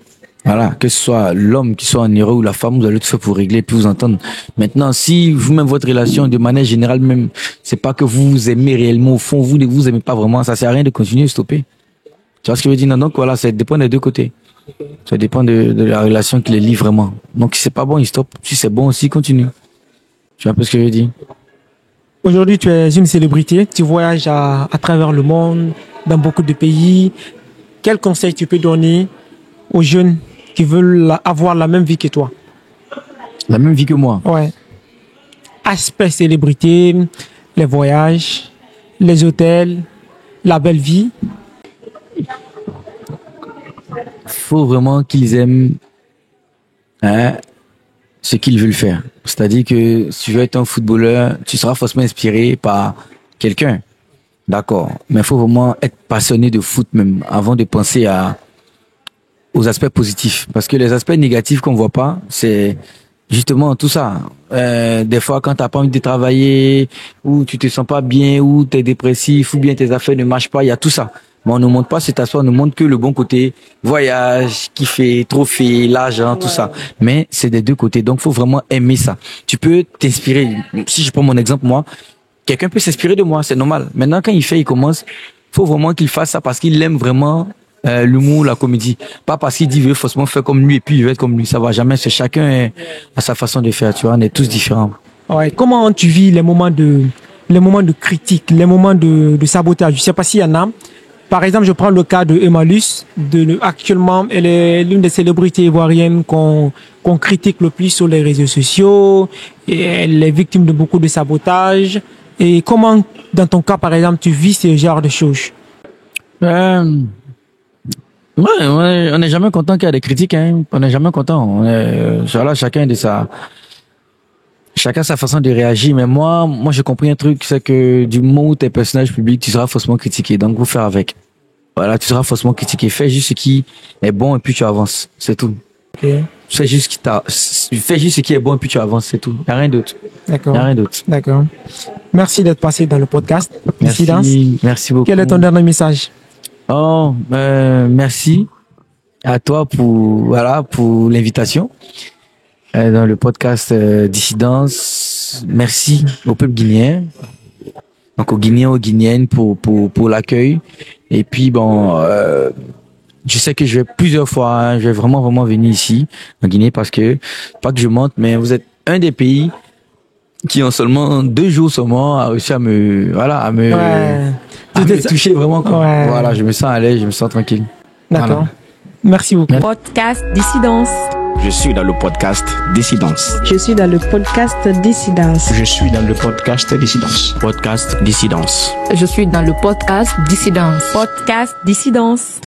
Voilà. Que ce soit l'homme qui soit en erreur ou la femme, vous allez tout faire pour régler puis vous entendre. Maintenant, si vous-même votre relation, de manière générale même, c'est pas que vous vous aimez réellement au fond, vous ne vous aimez pas vraiment, ça sert à rien de continuer, stopper. Tu vois ce que je veux dire? Non, donc voilà, ça dépend des deux côtés. Ça dépend de la relation qui les lie vraiment. Donc si c'est pas bon, il stoppe. Si c'est bon aussi, continue. Tu vois un peu ce que je veux dire? Aujourd'hui, tu es une célébrité, tu voyages à travers le monde, dans beaucoup de pays. Quel conseil tu peux donner aux jeunes qui veulent avoir la même vie que toi? La même vie que moi? Ouais. Aspect célébrité, les voyages, les hôtels, la belle vie. Faut vraiment qu'ils aiment ce qu'ils veulent faire. C'est-à-dire que si tu veux être un footballeur, tu seras forcément inspiré par quelqu'un. D'accord. Mais il faut vraiment être passionné de foot même avant de penser aux aspects positifs. Parce que les aspects négatifs qu'on voit pas, c'est justement tout ça. Des fois, quand t'as pas envie de travailler, ou tu te sens pas bien, ou t'es dépressif, ou bien tes affaires ne marchent pas, il y a tout ça. Mais on ne montre pas cet aspect, on ne montre que le bon côté, voyage, kiffer, trophée, l'argent, tout ça. Mais c'est des deux côtés, donc faut vraiment aimer ça. Tu peux t'inspirer. Si je prends mon exemple, moi, quelqu'un peut s'inspirer de moi, c'est normal. Maintenant, quand il commence, faut vraiment qu'il fasse ça parce qu'il aime vraiment l'humour, la comédie. Pas parce qu'il dit il veut forcément faire comme lui et puis il veut être comme lui. Ça va jamais. C'est chacun a sa façon de faire. Tu vois, on est tous différents. Ouais. Comment tu vis les moments de critique, les moments de sabotage? Je sais pas s'il y en a. Par exemple, je prends le cas de Emalus. Actuellement, elle est l'une des célébrités ivoiriennes qu'on critique le plus sur les réseaux sociaux. Et elle est victime de beaucoup de sabotage. Et comment, dans ton cas, par exemple, tu vis ce genre de choses? Ouais, on n'est jamais content qu'il y ait des critiques, hein. On n'est jamais content. Voilà, chacun sa façon de réagir. Mais moi, j'ai compris un truc, c'est que du moment où t'es personnage public, tu seras forcément critiqué. Donc, faut faire avec. Voilà, tu seras forcément critiqué. Fais juste ce qui est bon et puis tu avances. C'est tout. Okay. Fais juste ce qui est bon et puis tu avances. C'est tout. Y a rien d'autre. D'accord. Y a rien d'autre. D'accord. Merci d'être passé dans le podcast. Merci beaucoup. Quel est ton dernier message? Merci à toi pour l'invitation dans le podcast Dissidence. Merci au peuple guinéen, donc aux Guinéens, aux Guinéennes pour l'accueil. Et puis je sais que je vais plusieurs fois, hein, je vais vraiment venir ici en Guinée parce que pas que je monte, mais vous êtes un des pays qui en seulement 2 jours seulement a réussi à me toucher vraiment quoi. Ouais. Voilà, je me sens à l'aise, je me sens tranquille. D'accord. Voilà. Merci beaucoup. Podcast Dissidence. Je suis dans le podcast Dissidence. Je suis dans le podcast Dissidence. Je suis dans le podcast Dissidence. Podcast Dissidence. Je suis dans le podcast Dissidence. Podcast Dissidence.